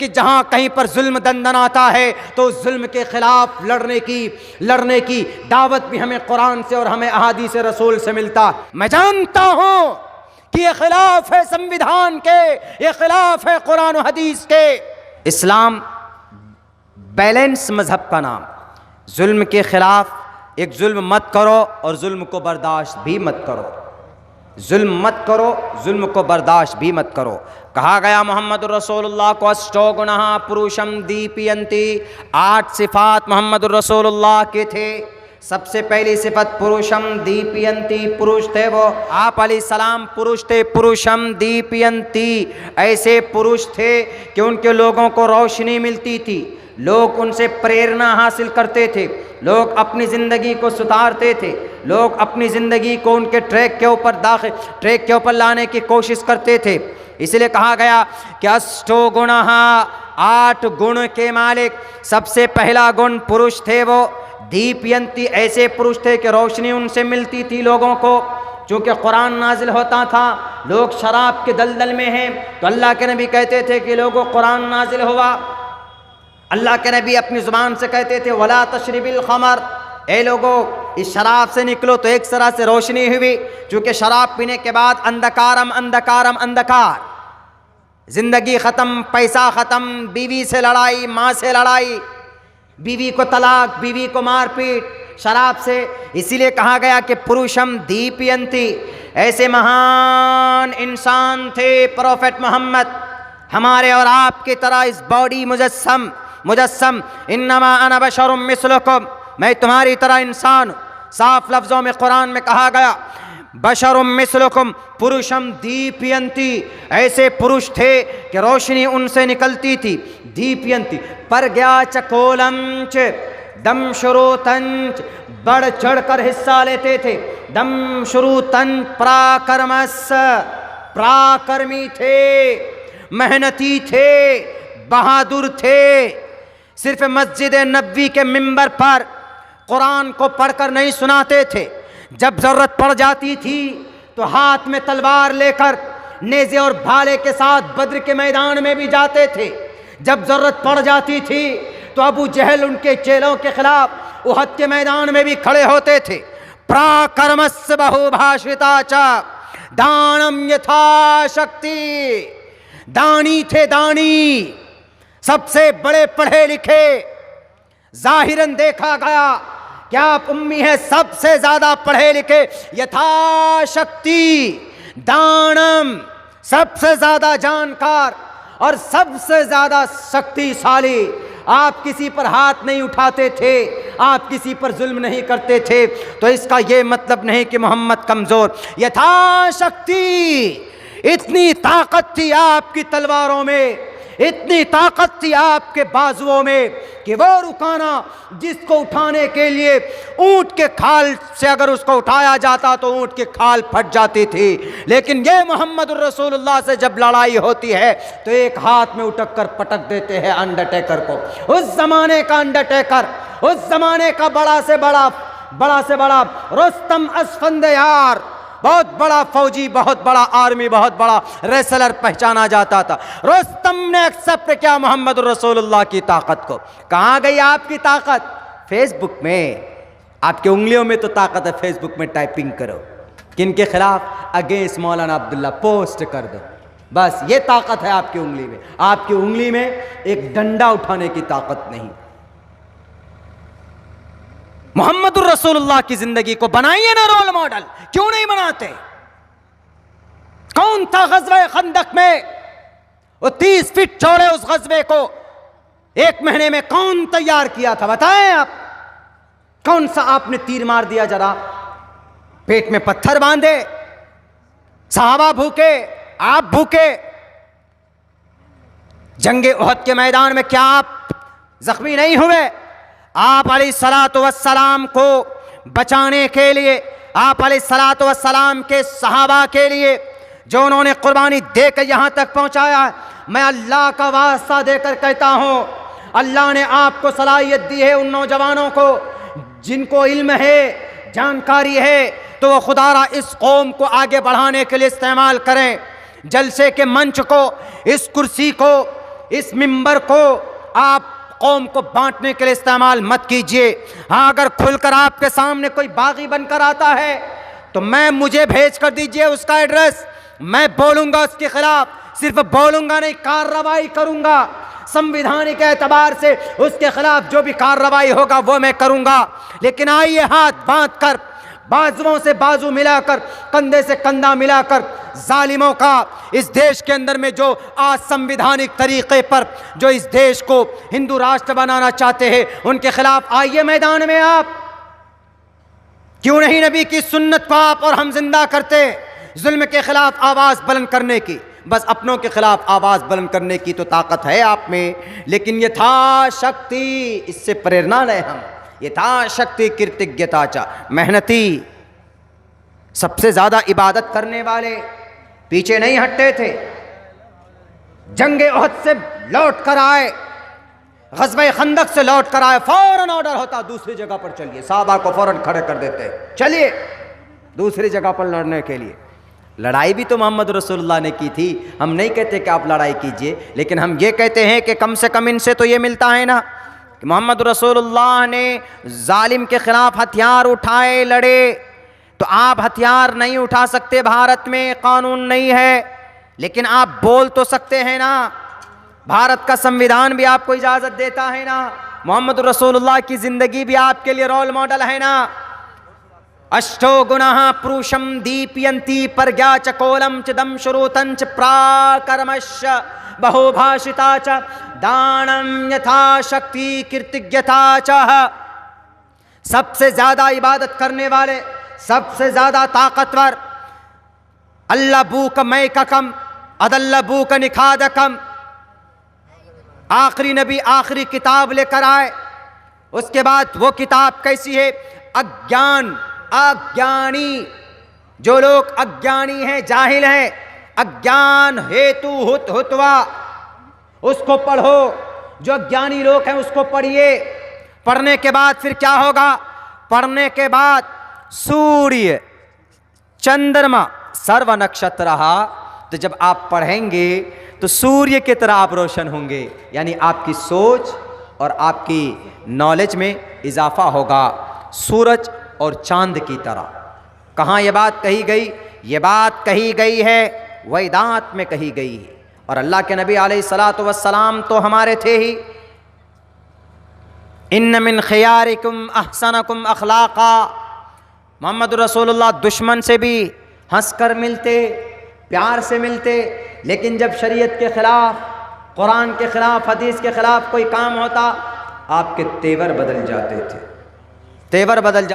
कि जहाँ कहीं पर जुल्म दंदनाता है तो उस जुल्म के खिलाफ लड़ने की दावत भी हमें कुरान से और हमें अहादीस रसूल से मिलता। मैं जानता हूँ कि ये खिलाफ है संविधान के, ये खिलाफ है कुरान और हदीस के। इस्लाम बैलेंस मजहब का नाम, जुल्म के खिलाफ एक जुल्म मत करो और जुल्म को बर्दाश्त भी मत करो, जुल्म मत करो, जुल्म को बर्दाश्त भी मत करो। कहा गया मोहम्मद रसूलुल्लाह को अष्टो गुनाह पुरुषम दीपयन्ति, 8 सिफात मोहम्मद रसूलुल्लाह के थे। सबसे पहली सिफत पुरुषम दीपयन्ति, पुरुष थे वो, आप अलैहिस्सलाम पुरुष थे। पुरुषम दीपयन्ति, ऐसे पुरुष थे कि उनके लोगों को रोशनी मिलती थी, लोग उनसे प्रेरणा हासिल करते थे, लोग अपनी ज़िंदगी को सुधारते थे, लोग अपनी ज़िंदगी को उनके ट्रैक के ऊपर लाने की कोशिश करते थे। इसलिए कहा गया कि अष्टो गुणः, 8 गुण के मालिक। सबसे पहला गुण पुरुष थे वो, दीपयन्ति, ऐसे पुरुष थे कि रोशनी उनसे मिलती थी लोगों को। चूँकि कुरान नाजिल होता था, लोग शराब के दलदल में हैं, तो अल्लाह के नबी कहते थे कि लोगों कुरान नाजिल हुआ। अल्लाह के नबी अपनी ज़ुबान से कहते थे वला तशरिबिल खमर, ए लोगों इस शराब से निकलो, तो एक तरह से रोशनी हुई। चूँकि शराब पीने के बाद अंधकार, ज़िंदगी ख़त्म, पैसा ख़त्म, बीवी से लड़ाई, माँ से लड़ाई, बीवी को तलाक, बीवी को मारपीट शराब से। इसीलिए कहा गया कि पुरुषम दीपयन्ति, ऐसे महान इंसान थे प्रोफेट मोहम्मद, हमारे और आपकी तरह इस बॉडी मुजस्सम इन्नमा अना बशरुम मिस्लुकुम, मैं तुम्हारी तरह इंसान। साफ लफ्ज़ों में कुरान में कहा गया बशरुम मिस्लुकुम पुरुषम दीपयन्ति, ऐसे पुरुष थे कि रोशनी उनसे निकलती थी। दीपयन्ति परज्ञा चकोलम च दम शुरूतंच, बढ़ चढ़ कर हिस्सा लेते थे। दम शुरूतन पराक्रमस, पराक्रमी थे, मेहनती थे, बहादुर थे। सिर्फ मस्जिद नबवी के मिंबर पर कुरान को पढ़कर नहीं सुनाते थे, जब ज़रूरत पड़ जाती थी तो हाथ में तलवार लेकर नेज़े और भाले के साथ बद्र के मैदान में भी जाते थे। जब ज़रूरत पड़ जाती थी तो अबू जहल उनके चेलों के खिलाफ उहद के मैदान में भी खड़े होते थे। पराक्रमस्य बहुभाषिता च दानम यथाशक्ति, दानी थे, दानी, सबसे बड़े पढ़े लिखे। जाहिरन देखा गया कि आप उम्मी है, सबसे ज्यादा पढ़े लिखे। यथाशक्ति दानम, सबसे ज्यादा जानकार और सबसे ज्यादा शक्तिशाली। आप किसी पर हाथ नहीं उठाते थे, आप किसी पर जुल्म नहीं करते थे। तो इसका ये मतलब नहीं कि मोहम्मद कमजोर। यथाशक्ति, इतनी ताकत थी आपकी तलवारों में, इतनी ताकत थी आपके बाजुओं में कि वो रुकाना जिसको उठाने के लिए ऊंट के खाल से अगर उसको उठाया जाता तो ऊंट के खाल फट जाती थी। लेकिन ये मोहम्मद रसूलुल्लाह से जब लड़ाई होती है तो एक हाथ में उठक कर पटक देते हैं अंडरटेकर को। उस जमाने का अंडरटेकर, उस जमाने का बड़ा से बड़ा रुस्तम असफंदयार, बहुत बड़ा फौजी, बहुत बड़ा आर्मी, बहुत बड़ा रेसलर पहचाना जाता था। रुस्तम ने एक्सेप्ट किया मोहम्मद रसूलुल्लाह की ताकत को। कहाँ गई आपकी ताकत? फेसबुक में, आपकी उंगलियों में तो ताकत है। फेसबुक में टाइपिंग करो, किनके खिलाफ? अगेंस्ट मौलाना अब्दुल्ला, पोस्ट कर दो, बस ये ताकत है आपकी उंगली में। आपकी उंगली में एक डंडा उठाने की ताकत नहीं। मोहम्मद रसूलुल्लाह की जिंदगी को बनाइए ना रोल मॉडल, क्यों नहीं बनाते? कौन था गज़वे खंदक में? वो 30 फीट चौड़े उस गज़वे को 1 महीने में कौन तैयार किया था? बताएं आप। कौन सा आपने तीर मार दिया? जरा पेट में पत्थर बांधे, सहाबा भूखे, आप भूखे। जंगे उहद के मैदान में क्या आप जख्मी नहीं हुए? आप अलैहिस्सलातु वस्सलाम को बचाने के लिए, आप अलैहिस्सलातु वस्सलाम के सहाबा के लिए जो उन्होंने कुर्बानी देकर यहाँ तक पहुँचाया, मैं अल्लाह का वास्ता देकर कहता हूँ, अल्लाह ने आपको सलाहियत दी है उन नौजवानों को जिनको इल्म है, जानकारी है, तो वो खुदारा इस कौम को आगे बढ़ाने के लिए इस्तेमाल करें। जलसे के मंच को, इस कुर्सी को, इस मिंबर को आप कौम को बांटने के लिए इस्तेमाल मत कीजिए। हाँ, अगर खुलकर आपके सामने कोई बागी बनकर आता है तो मुझे भेज कर दीजिए उसका एड्रेस, मैं बोलूंगा उसके खिलाफ, सिर्फ बोलूंगा नहीं, कार्रवाई करूंगा। संविधानिक एतबार से उसके खिलाफ जो भी कार्रवाई होगा वो मैं करूंगा। लेकिन आइए हाथ बांध कर, बाजुओं से बाजू मिलाकर, कंधे से कंधा मिलाकर जालिमों का इस देश के अंदर में जो आज संविधानिक तरीके पर जो इस देश को हिंदू राष्ट्र बनाना चाहते हैं उनके खिलाफ आइए मैदान में। आप क्यों नहीं नबी की सुन्नत को आप और हम जिंदा करते? जुल्म के खिलाफ आवाज बुलंद करने की, बस अपनों के खिलाफ आवाज बुलंद करने की तो ताकत है आप में, लेकिन यथाशक्ति इससे प्रेरणा लें हम। यथाशक्ति कृतज्ञता चा, मेहनती, सबसे ज्यादा इबादत करने वाले पीछे नहीं हटते थे। जंगे उहद से लौट कर आए, ग़ज़वा खंदक से लौट कर आए, फौरन ऑर्डर होता दूसरी जगह पर चलिए, साहबा को फौरन खड़े कर देते, चलिए दूसरी जगह पर लड़ने के लिए। लड़ाई भी तो मोहम्मद रसूलुल्लाह ने की थी। हम नहीं कहते कि आप लड़ाई कीजिए, लेकिन हम ये कहते हैं कि कम से कम इनसे तो ये मिलता है ना कि मोहम्मद रसूलुल्लाह ने जालिम के खिलाफ हथियार उठाए, लड़े। तो आप हथियार नहीं उठा सकते, भारत में कानून नहीं है, लेकिन आप बोल तो सकते हैं ना। भारत का संविधान भी आपको इजाजत देता है ना। मोहम्मद रसूलुल्लाह की जिंदगी भी आपके लिए रोल मॉडल है ना। अष्टो गुणाः प्रूषम दीपयन्ति प्रज्ञा च कोलम च दम श्रुतं च प्राकर्मश्च बहुभाषिता च दानं यथाशक्ति कृतज्ञता च। सबसे ज्यादा इबादत करने वाले, सबसे ज्यादा ताकतवर, अल्लाबूक मैककम अदल्लबूक निखादकम। आखिरी नबी आखिरी किताब लेकर आए, उसके बाद वो किताब कैसी है? अज्ञान, अज्ञानी, जो लोग अज्ञानी हैं, जाहिल हैं, अज्ञान हेतु हुतवा, उसको पढ़ो। जो अज्ञानी लोग हैं उसको पढ़िए। पढ़ने के बाद फिर क्या होगा? पढ़ने के बाद सूर्य, चंद्रमा, सर्व नक्षत्र रहा, तो जब आप पढ़ेंगे तो सूर्य की तरह आप रोशन होंगे, यानी आपकी सोच और आपकी नॉलेज में इजाफा होगा, सूरज और चांद की तरह। कहाँ ये बात कही गई? ये बात कही गई है वेदांत में कही गई है। और अल्लाह के नबी अलैहिस्सलातु वस्सलाम तो हमारे थे ही। इन्न मिन खियारिकुम अहसनकुम अखलाका। मोहम्मद रसूलुल्लाह दुश्मन से भी हंसकर मिलते, प्यार से मिलते, लेकिन जब शरीयत के खिलाफ, कुरान के खिलाफ, हदीस के खिलाफ कोई काम होता, आपके तेवर बदल जाते थे, तेवर बदल